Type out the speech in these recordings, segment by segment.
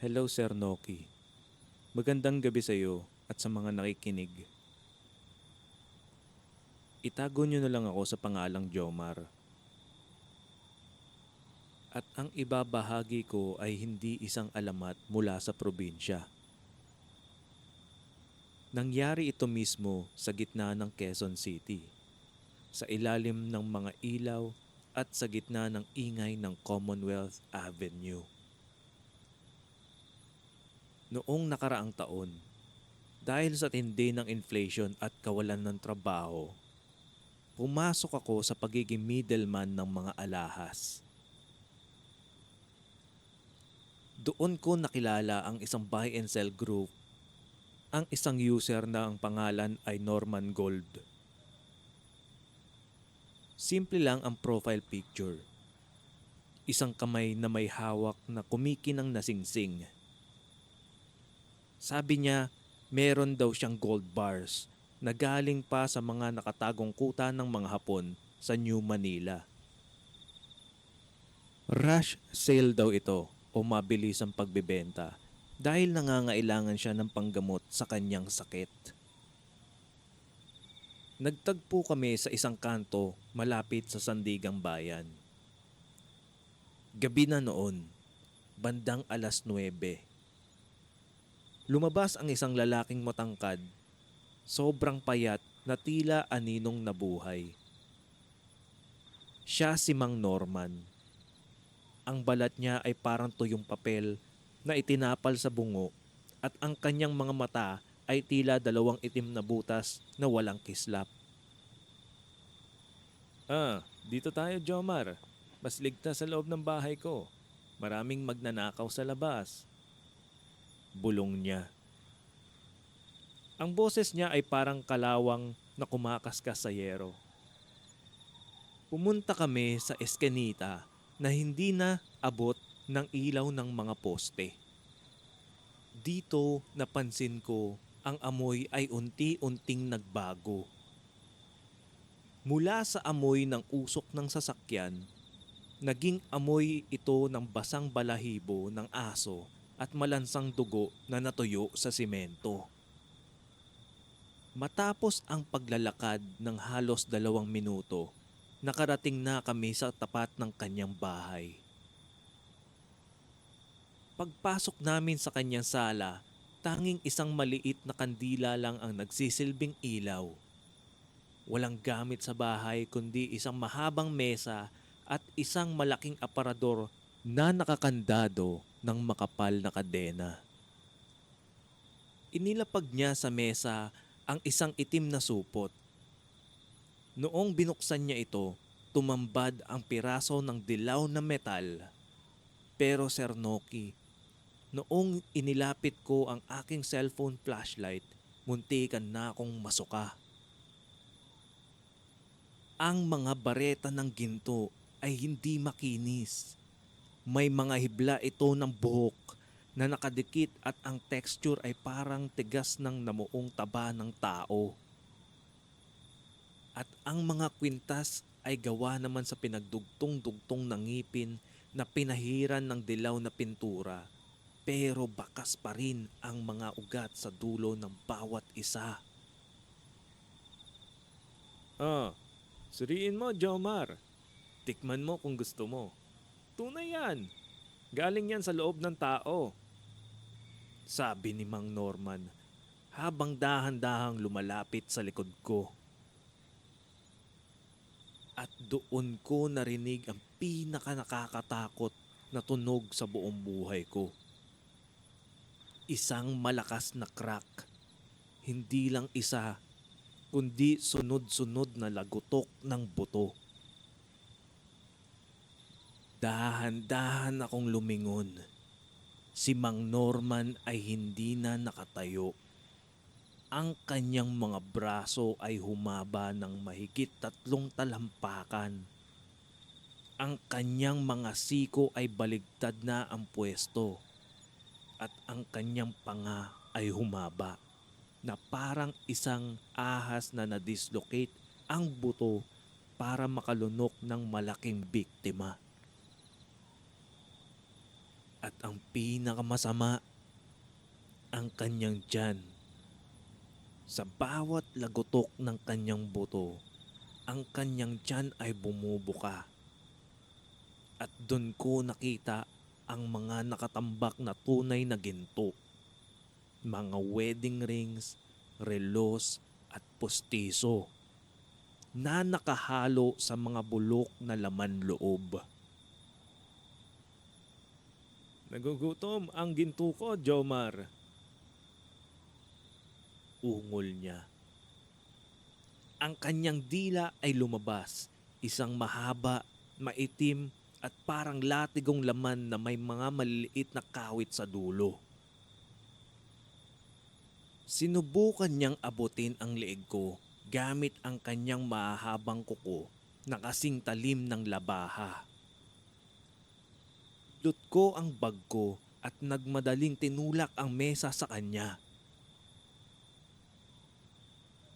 Hello Sir Noki. Magandang gabi sa iyo at sa mga nakikinig. Itago niyo na lang ako sa pangalang Jomar. At ang ibabahagi ko ay hindi isang alamat mula sa probinsya. Nangyari ito mismo sa gitna ng Quezon City, sa ilalim ng mga ilaw at sa gitna ng ingay ng Commonwealth Avenue. Noong nakaraang taon, dahil sa tindi ng inflation at kawalan ng trabaho, pumasok ako sa pagiging middleman ng mga alahas. Doon ko nakilala ang isang buy and sell group, ang isang user na ang pangalan ay Norman Gold. Simple lang ang profile picture. Isang kamay na may hawak na kumikinang nasingsing. Sabi niya, meron daw siyang gold bars na galing pa sa mga nakatagong kuta ng mga Hapon sa New Manila. Rush sale daw ito o mabilis ang pagbebenta dahil nangangailangan siya ng panggamot sa kanyang sakit. Nagtagpo kami sa isang kanto malapit sa Sandigang Bayan. Gabi na noon, bandang 9:00. Lumabas ang isang lalaking matangkad, sobrang payat na tila aninong nabuhay. Siya si Mang Norman. Ang balat niya ay parang tuyong papel na itinapal sa bungo at ang kanyang mga mata ay tila dalawang itim na butas na walang kislap. Dito tayo Jomar. Mas ligtas sa loob ng bahay ko. Maraming magnanakaw sa labas. Bulong niya. Ang boses niya ay parang kalawang na kumakaskas sa yero. Pumunta kami sa eskenita na hindi na abot ng ilaw ng mga poste. Dito napansin ko ang amoy ay unti-unting nagbago. Mula sa amoy ng usok ng sasakyan, naging amoy ito ng basang balahibo ng aso at malansang dugo na natuyo sa simento. Matapos ang paglalakad ng halos 2 minuto, nakarating na kami sa tapat ng kanyang bahay. Pagpasok namin sa kanyang sala, tanging isang maliit na kandila lang ang nagsisilbing ilaw. Walang gamit sa bahay kundi isang mahabang mesa at isang malaking aparador na nakakandado ng makapal na kadena. Inilapag niya sa mesa ang isang itim na supot. Noong binuksan niya ito, tumambad ang piraso ng dilaw na metal. Pero Sir Noki, noong inilapit ko ang aking cellphone flashlight, muntikan na akong masuka. Ang mga bareta ng ginto ay hindi makinis. May mga hibla ito ng buhok na nakadikit at ang texture ay parang tigas ng namuong taba ng tao. At ang mga kwintas ay gawa naman sa pinagdugtong-dugtong ng ngipin na pinahiran ng dilaw na pintura, pero bakas pa rin ang mga ugat sa dulo ng bawat isa. Suriin mo, Jomar. Tikman mo kung gusto mo. Tunay yan. Galing yan sa loob ng tao. Sabi ni Mang Norman habang dahan-dahang lumalapit sa likod ko. At doon ko narinig ang pinaka-nakakatakot na tunog sa buong buhay ko. Isang malakas na crack. Hindi lang isa, kundi sunod-sunod na lagutok ng buto. Dahan-dahan akong lumingon. Si Mang Norman ay hindi na nakatayo. Ang kanyang mga braso ay humaba ng mahigit 3 talampakan. Ang kanyang mga siko ay baligtad na ang pwesto. At ang kanyang panga ay humaba na parang isang ahas na na-dislocate ang buto para makalunok ng malaking biktima. At ang pinakamasama, ang kanyang tiyan. Sa bawat lagotok ng kanyang buto, ang kanyang tiyan ay bumubuka. At doon ko nakita ang mga nakatambak na tunay na ginto. Mga wedding rings, relos at postiso na nakahalo sa mga bulok na laman loob. Nagugutom ang ginto ko, Jomar. Ungol niya. Ang kanyang dila ay lumabas, isang mahaba, maitim at parang latigong laman na may mga maliliit na kawit sa dulo. Sinubukan niyang abutin ang leeg ko gamit ang kanyang mahahabang kuko na kasing talim ng labaha. Lut ko ang bag ko at nagmadaling tinulak ang mesa sa kanya.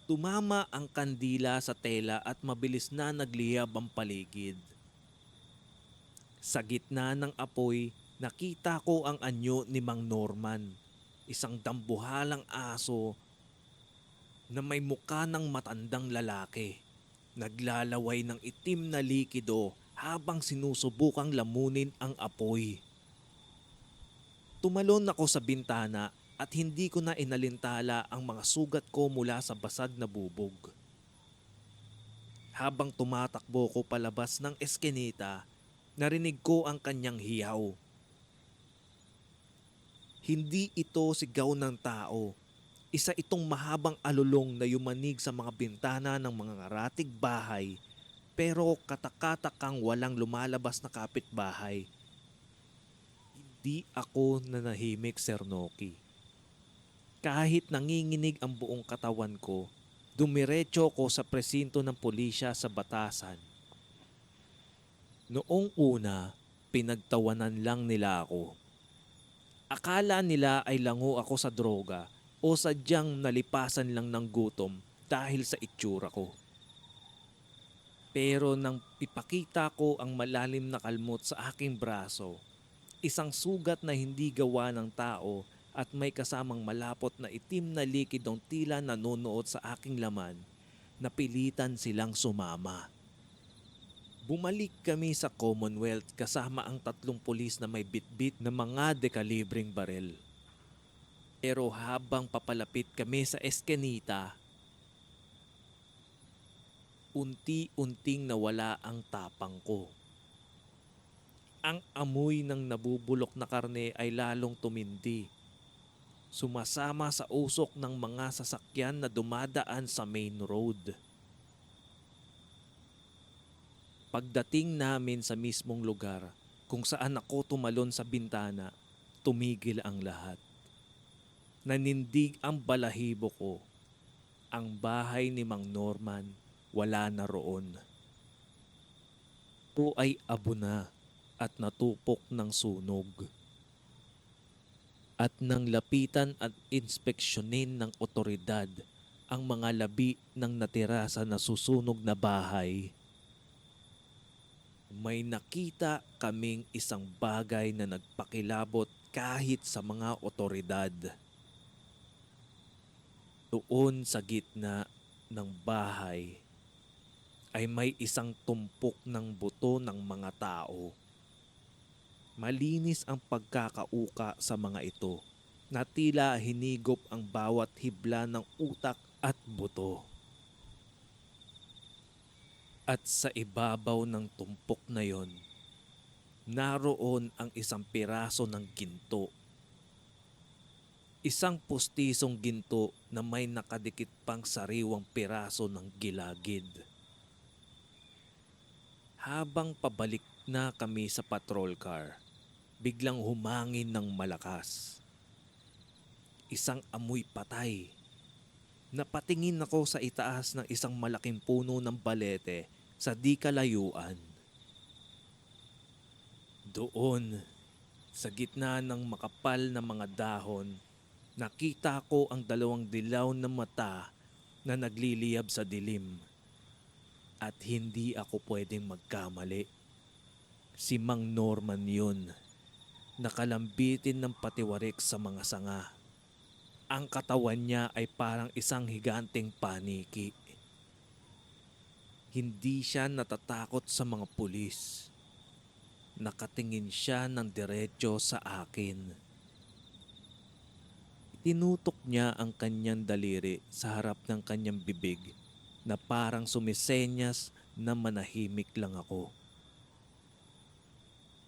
Tumama ang kandila sa tela at mabilis na nagliyab ang paligid. Sa gitna ng apoy, nakita ko ang anyo ni Mang Norman, isang dambuhalang aso na may mukha ng matandang lalaki. Naglalaway ng itim na likido habang sinusubukang lamunin ang apoy. Tumalon ako sa bintana at hindi ko na inalintala ang mga sugat ko mula sa basag na bubog. Habang tumatakbo ko palabas ng eskinita, narinig ko ang kanyang hiyaw. Hindi ito sigaw ng tao. Isa itong mahabang alulong na yumanig sa mga bintana ng mga ngaratig bahay, pero katakatakang walang lumalabas na kapitbahay. Hindi ako nanahimik, Sir Noki. Kahit nanginginig ang buong katawan ko, dumiretso ko sa presinto ng pulisya sa Batasan. Noong una, pinagtawanan lang nila ako. Akala nila ay lango ako sa droga o sadyang nalipasan lang ng gutom dahil sa itsura ko. Pero nang ipakita ko ang malalim na kalmot sa aking braso, isang sugat na hindi gawa ng tao at may kasamang malapot na itim na likidong tila nanonood sa aking laman, napilitan silang sumama. Bumalik kami sa Commonwealth kasama ang 3 pulis na may bitbit na mga dekalibring barel. Pero habang papalapit kami sa eskinita, unti-unting nawala ang tapang ko. Ang amoy ng nabubulok na karne ay lalong tumindi, sumasama sa usok ng mga sasakyan na dumadaan sa main road. Pagdating namin sa mismong lugar kung saan ako tumalon sa bintana, tumigil ang lahat. Nanindig ang balahibo ko. Ang bahay ni Mang Norman wala na roon. Ito ay abo na at natupok ng sunog. At nang lapitan at inspeksyonin ng otoridad ang mga labi ng natira sa nasusunog na bahay, may nakita kaming isang bagay na nagpakilabot kahit sa mga otoridad. Doon sa gitna ng bahay ay may isang tumpok ng buto ng mga tao. Malinis ang pagkakauka sa mga ito na tila hinigop ang bawat hibla ng utak at buto. At sa ibabaw ng tumpok na yon, naroon ang isang piraso ng ginto. Isang pustisong ginto na may nakadikit pang sariwang piraso ng gilagid. Habang pabalik na kami sa patrol car, biglang humangin ng malakas. Isang amoy patay. Napatingin ako sa itaas ng isang malaking puno ng balete sa di kalayuan. Doon, sa gitna ng makapal na mga dahon, nakita ko ang 2 dilaw na mata na nagliliyab sa dilim. At hindi ako pwedeng magkamali. Si Mang Norman yun. nakalambitin ng patiwarik sa mga sanga. Ang katawan niya ay parang isang higanteng paniki. Hindi siya natatakot sa mga pulis. Nakatingin siya ng diretso sa akin. Tinutok niya ang kanyang daliri sa harap ng kanyang bibig na parang sumisenyas na manahimik lang ako.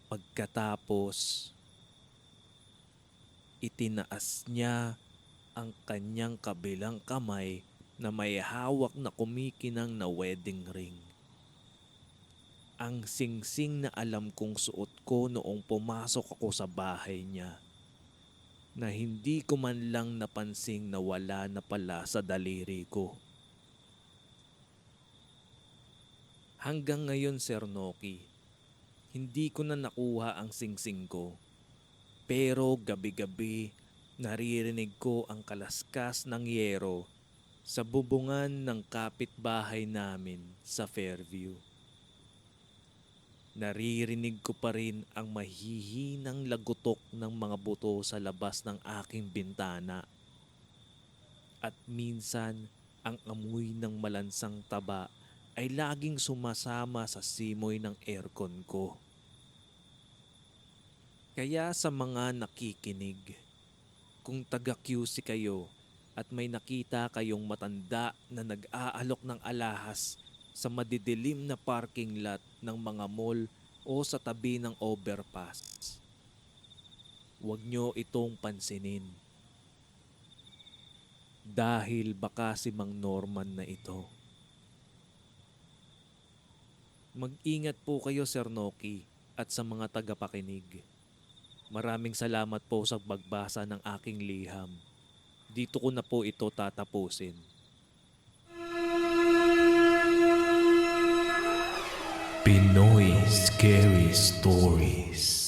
Pagkatapos, itinaas niya ang kanyang kabilang kamay na may hawak na kumikinang na wedding ring. Ang singsing na alam kong suot ko noong pumasok ako sa bahay niya, na hindi ko man lang napansing na wala na pala sa daliri ko. Hanggang ngayon, Sir Noki, hindi ko na nakuha ang singsing ko. Pero gabi-gabi, naririnig ko ang kalaskas ng yero sa bubungan ng kapitbahay namin sa Fairview. Naririnig ko pa rin ang mahihinang lagutok ng mga buto sa labas ng aking bintana. At minsan, ang amoy ng malansang taba ay laging sumasama sa simoy ng aircon ko. Kaya sa mga nakikinig, kung taga-QC kayo at may nakita kayong matanda na nag-aalok ng alahas sa madidilim na parking lot ng mga mall o sa tabi ng overpass, huwag nyo itong pansinin. Dahil baka si Mang Norman na ito. Mag-ingat po kayo, Sir Noki, at sa mga tagapakinig. Maraming salamat po sa pagbasa ng aking liham. Dito ko na po ito tatapusin. Pinoy Scary Stories.